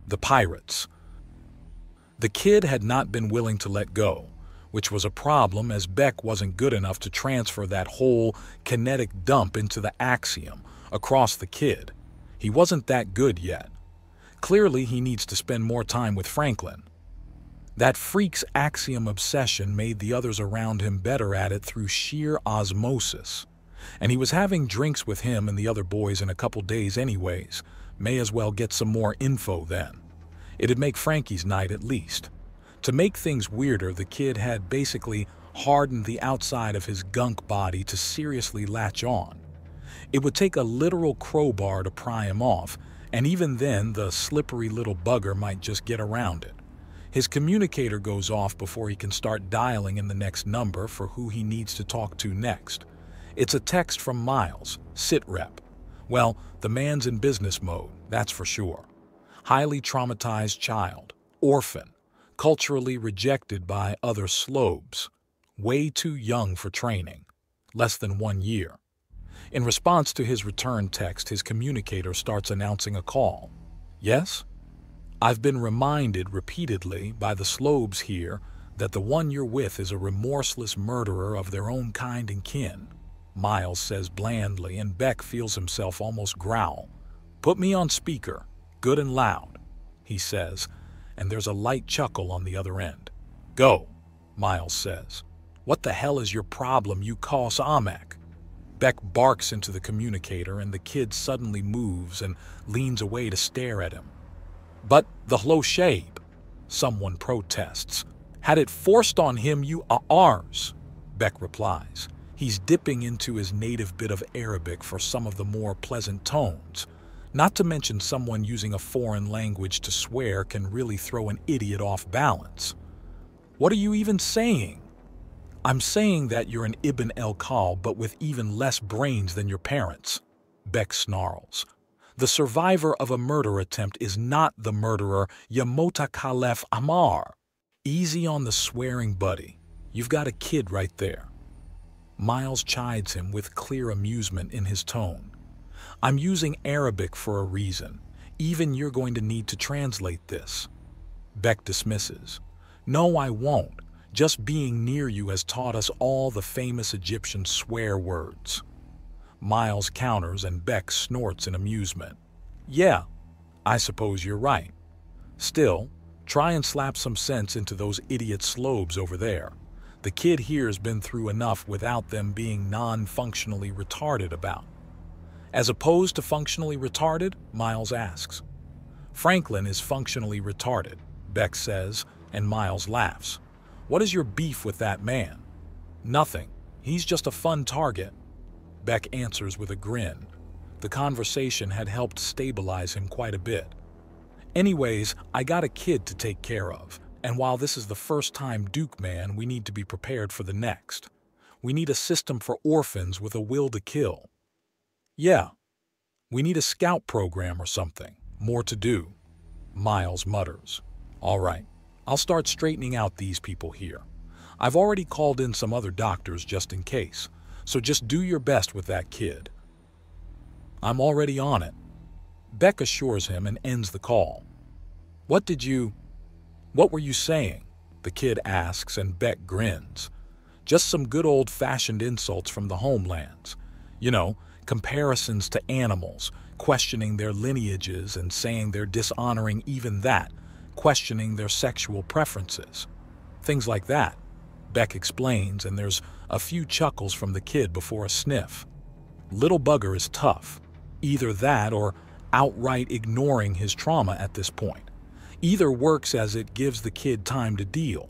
The pirates. The kid had not been willing to let go, which was a problem as Beck wasn't good enough to transfer that whole kinetic dump into the axiom across the kid. He wasn't that good yet. Clearly, he needs to spend more time with Franklin. That freak's axiom obsession made the others around him better at it through sheer osmosis. And he was having drinks with him and the other boys in a couple days anyways. May as well get some more info then. It'd make Frankie's night at least. To make things weirder, the kid had basically hardened the outside of his gunk body to seriously latch on. It would take a literal crowbar to pry him off, and even then the slippery little bugger might just get around it. His communicator goes off before he can start dialing in the next number for who he needs to talk to next. It's a text from Miles, sitrep. Well, the man's in business mode, that's for sure. Highly traumatized child, orphan, culturally rejected by other slobes, way too young for training, less than 1 year. In response to his return text, his communicator starts announcing a call. Yes? I've been reminded repeatedly by the slobes here that the one you're with is a remorseless murderer of their own kind and kin, Miles says blandly, and Beck feels himself almost growl. Put me on speaker, good and loud, he says, and there's a light chuckle on the other end. Go, Miles says. What the hell is your problem, you cos Amek? Beck barks into the communicator and the kid suddenly moves and leans away to stare at him. But the hlo shabe, someone protests. Had it forced on him, you are ours, Beck replies. He's dipping into his native bit of Arabic for some of the more pleasant tones. Not to mention someone using a foreign language to swear can really throw an idiot off balance. What are you even saying? I'm saying that you're an Ibn el-Khal, but with even less brains than your parents, Beck snarls. The survivor of a murder attempt is not the murderer, Yamota Khalef Amar. Easy on the swearing, buddy. You've got a kid right there. Miles chides him with clear amusement in his tone. I'm using Arabic for a reason. Even you're going to need to translate this. Beck dismisses. No, I won't. Just being near you has taught us all the famous Egyptian swear words. Miles counters and Beck snorts in amusement. Yeah, I suppose you're right. Still, try and slap some sense into those idiot slobes over there. The kid here's been through enough without them being non-functionally retarded about. As opposed to functionally retarded, Miles asks. Franklin is functionally retarded, Beck says, and Miles laughs. What is your beef with that man? Nothing. He's just a fun target. Beck answers with a grin. The conversation had helped stabilize him quite a bit. Anyways, I got a kid to take care of, and while this is the first time Duke Man, we need to be prepared for the next. We need a system for orphans with a will to kill. Yeah, we need a scout program or something. More to do, Miles mutters. All right, I'll start straightening out these people here. I've already called in some other doctors just in case, so just do your best with that kid. I'm already on it. Beck assures him and ends the call. What were you saying? The kid asks and Beck grins. Just some good old-fashioned insults from the homelands. You know, comparisons to animals, questioning their lineages and saying they're dishonoring even that, questioning their sexual preferences. Things like that, Beck explains, and there's a few chuckles from the kid before a sniff. Little bugger is tough. Either that or outright ignoring his trauma at this point. Either works as it gives the kid time to deal.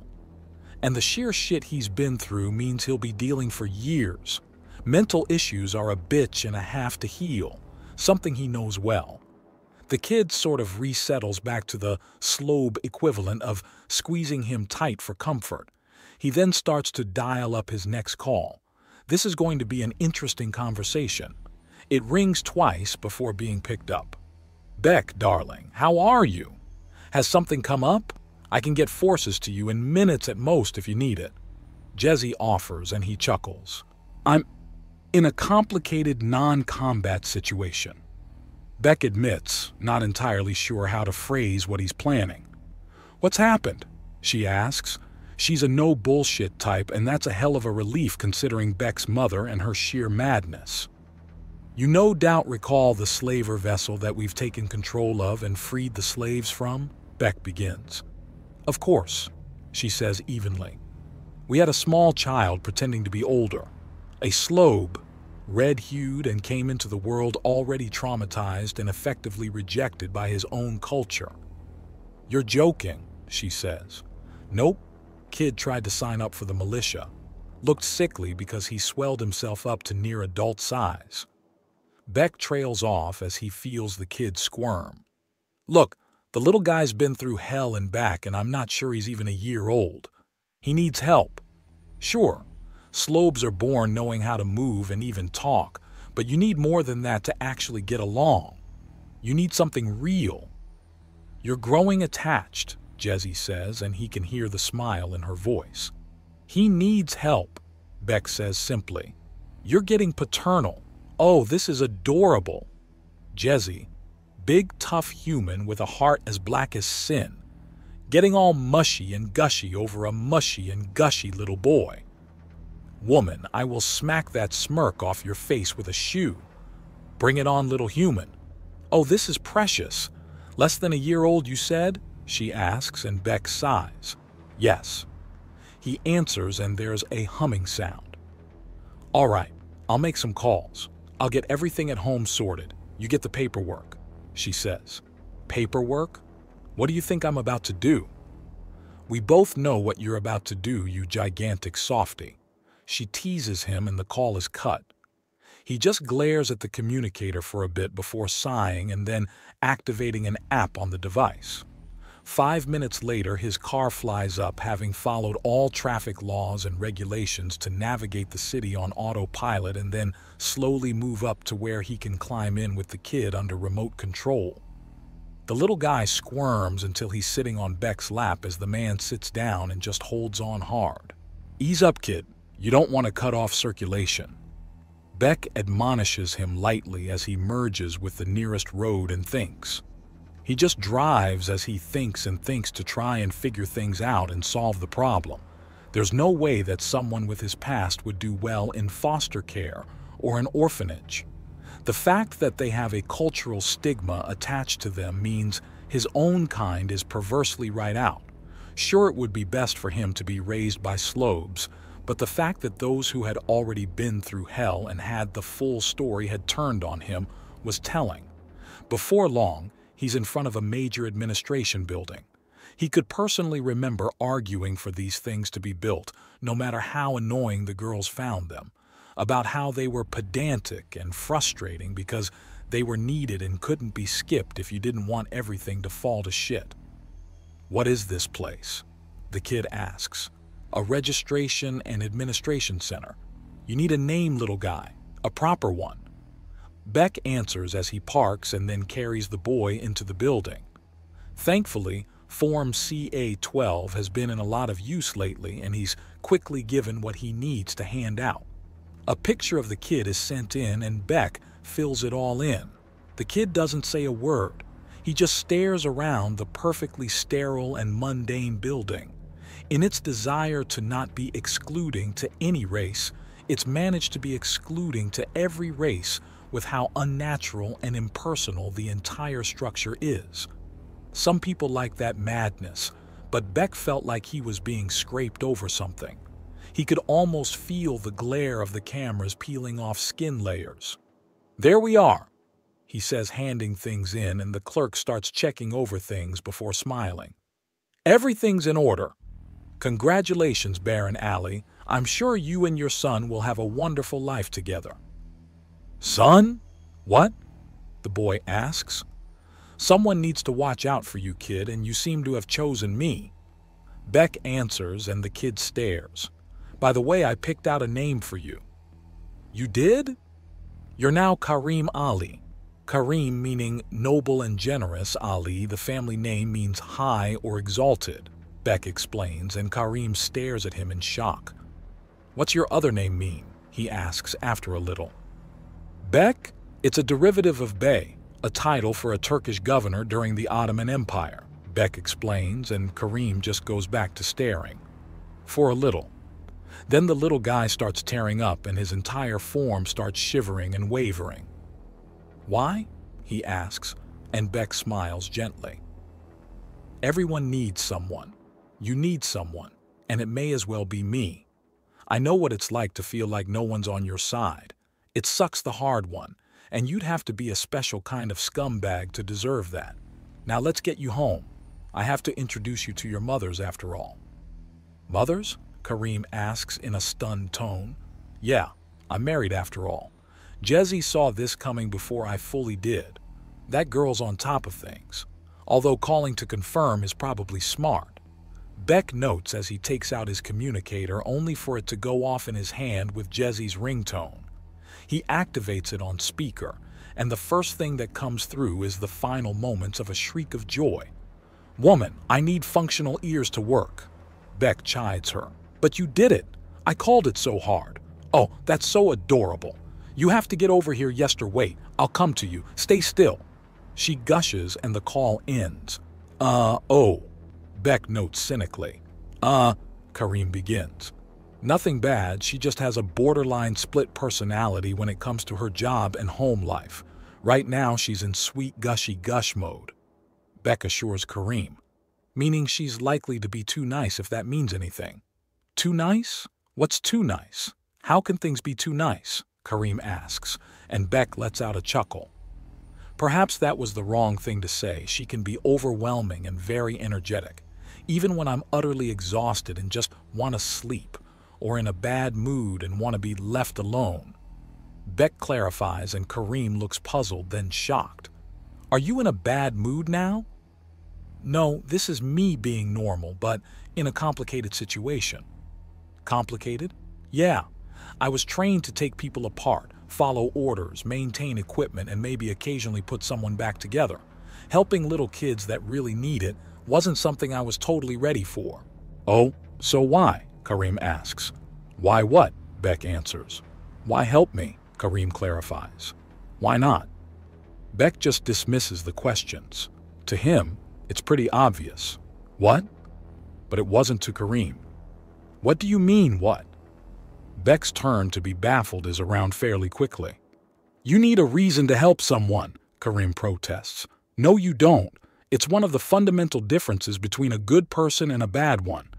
And the sheer shit he's been through means he'll be dealing for years. Mental issues are a bitch and a half to heal, something he knows well. The kid sort of resettles back to the slobe equivalent of squeezing him tight for comfort. He then starts to dial up his next call. This is going to be an interesting conversation. It rings twice before being picked up. Beck, darling, how are you? Has something come up? I can get forces to you in minutes at most if you need it. Jesse offers and he chuckles. I'm in a complicated non-combat situation. Beck admits, not entirely sure how to phrase what he's planning. "What's happened?" she asks. She's a no-bullshit type, and that's a hell of a relief considering Beck's mother and her sheer madness. "You no doubt recall the slaver vessel that we've taken control of and freed the slaves from?" Beck begins. "Of course," she says evenly. "We had a small child pretending to be older, a slobe, red-hued, and came into the world already traumatized and effectively rejected by his own culture." "You're joking," she says. "Nope. Kid tried to sign up for the militia. Looked sickly because he swelled himself up to near adult size." Beck trails off as he feels the kid squirm. "Look, the little guy's been through hell and back, and I'm not sure he's even a year old. He needs help. Sure, slobes are born knowing how to move and even talk, but you need more than that to actually get along. You need something real." "You're growing attached," Jesse says, and he can hear the smile in her voice. "He needs help," Beck says simply. "You're getting paternal. Oh, this is adorable." Jesse, big tough human with a heart as black as sin, getting all mushy and gushy over a mushy and gushy little boy. "Woman, I will smack that smirk off your face with a shoe. Bring it on, little human." "Oh, this is precious. Less than a year old, you said?" she asks, and Beck sighs. "Yes." He answers, and there's a humming sound. "All right, I'll make some calls. I'll get everything at home sorted. You get the paperwork," she says. "Paperwork? What do you think I'm about to do?" "We both know what you're about to do, you gigantic softy." She teases him, and the call is cut. He just glares at the communicator for a bit before sighing and then activating an app on the device. 5 minutes later, his car flies up, having followed all traffic laws and regulations to navigate the city on autopilot and then slowly move up to where he can climb in with the kid under remote control. The little guy squirms until he's sitting on Beck's lap as the man sits down and just holds on hard. "Ease up, kid. You don't want to cut off circulation." Beck admonishes him lightly as he merges with the nearest road and thinks. He just drives as he thinks and thinks to try and figure things out and solve the problem. There's no way that someone with his past would do well in foster care or an orphanage. The fact that they have a cultural stigma attached to them means his own kind is perversely right out. Sure, it would be best for him to be raised by slobes, but the fact that those who had already been through hell and had the full story had turned on him was telling. Before long, he's in front of a major administration building. He could personally remember arguing for these things to be built, no matter how annoying the girls found them, about how they were pedantic and frustrating because they were needed and couldn't be skipped if you didn't want everything to fall to shit. "What is this place?" the kid asks. "A registration and administration center. You need a name, little guy, a proper one." Beck answers as he parks and then carries the boy into the building. Thankfully, Form CA-12 has been in a lot of use lately, and he's quickly given what he needs to hand out. A picture of the kid is sent in, and Beck fills it all in. The kid doesn't say a word. He just stares around the perfectly sterile and mundane building. In its desire to not be excluding to any race, it's managed to be excluding to every race with how unnatural and impersonal the entire structure is. Some people like that madness, but Beck felt like he was being scraped over something. He could almost feel the glare of the cameras peeling off skin layers. "There we are," he says, handing things in, and the clerk starts checking over things before smiling. "Everything's in order. Congratulations, Baron Alley. I'm sure you and your son will have a wonderful life together." "Son? What?" the boy asks. "Someone needs to watch out for you, kid, and you seem to have chosen me." Beck answers, and the kid stares. "By the way, I picked out a name for you." "You did?" "You're now Karim Ali." Karim meaning noble and generous, Ali, the family name, means high or exalted, Beck explains, and Karim stares at him in shock. "What's your other name mean?" he asks after a little. "Beck? It's a derivative of Bey, A title for a Turkish governor during the Ottoman Empire, Beck explains, and Karim just goes back to staring. For a little. Then the little guy starts tearing up and his entire form starts shivering and wavering. Why? He asks, and Beck smiles gently. Everyone needs someone. You need someone, and it may as well be me. I know what it's like to feel like no one's on your side. It sucks the hard one, and you'd have to be a special kind of scumbag to deserve that. Now let's get you home. I have to introduce you to your mothers after all. Mothers? Karim asks in a stunned tone. Yeah, I'm married after all. Jezzy saw this coming before I fully did. That girl's on top of things. Although calling to confirm is probably smart. Beck notes as he takes out his communicator only for it to go off in his hand with Jezzy's ringtone. He activates it on speaker, and the first thing that comes through is the final moments of a shriek of joy. Woman, I need functional ears to work. Beck chides her. But you did it. I called it so hard. Oh, that's so adorable. You have to get over here wait. I'll come to you. Stay still. She gushes and the call ends. Oh. Beck notes cynically. Karim begins. Nothing bad, she just has a borderline split personality when it comes to her job and home life. Right now she's in sweet gushy gush mode. Beck assures Karim, meaning she's likely to be too nice if that means anything. Too nice? What's too nice? How can things be too nice? Karim asks, and Beck lets out a chuckle. Perhaps that was the wrong thing to say. She can be overwhelming and very energetic, even when I'm utterly exhausted and just want to sleep, or in a bad mood and want to be left alone. Beck clarifies and Karim looks puzzled, then shocked. Are you in a bad mood now? No, this is me being normal, but in a complicated situation. Complicated? Yeah. I was trained to take people apart, follow orders, maintain equipment, and maybe occasionally put someone back together. Helping little kids that really need it wasn't something I was totally ready for. Oh, so why? Karim asks. Why what? Beck answers. Why help me? Karim clarifies. Why not? Beck just dismisses the questions. To him, it's pretty obvious. What? But it wasn't to Karim. What do you mean, what? Beck's turn to be baffled is around fairly quickly. You need a reason to help someone, Karim protests. No, you don't. It's one of the fundamental differences between a good person and a bad one.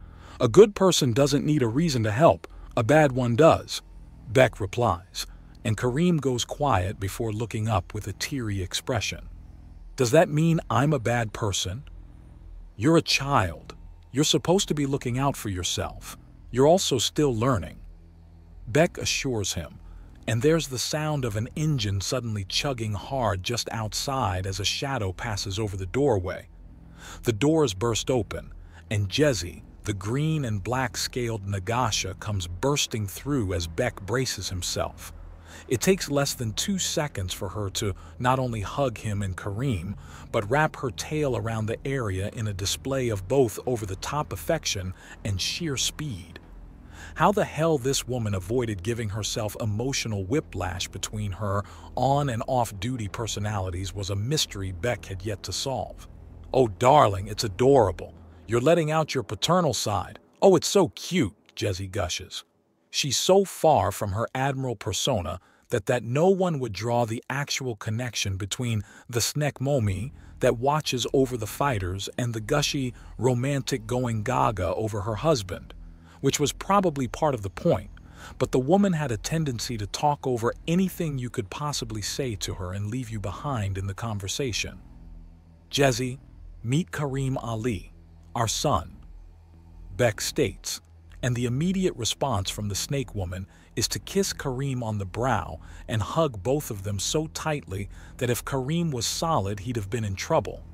A good person doesn't need a reason to help. A bad one does. Beck replies, and Karim goes quiet before looking up with a teary expression. Does that mean I'm a bad person? You're a child. You're supposed to be looking out for yourself. You're also still learning. Beck assures him, and there's the sound of an engine suddenly chugging hard just outside as a shadow passes over the doorway. The doors burst open, and Jezzy, the green and black scaled Nagasha, comes bursting through as Beck braces himself. It takes less than 2 seconds for her to not only hug him and Karim, but wrap her tail around the area in a display of both over-the-top affection and sheer speed. How the hell this woman avoided giving herself emotional whiplash between her on- and off-duty personalities was a mystery Beck had yet to solve. Oh, darling, it's adorable. You're letting out your paternal side. Oh, it's so cute, Jezzy gushes. She's so far from her admiral persona that no one would draw the actual connection between the Snekmomi that watches over the fighters and the gushy, romantic going gaga over her husband, which was probably part of the point, but the woman had a tendency to talk over anything you could possibly say to her and leave you behind in the conversation. Jezzy, meet Karim Ali, our son. Beck states, and the immediate response from the snake woman is to kiss Karim on the brow and hug both of them so tightly that if Karim was solid, he'd have been in trouble.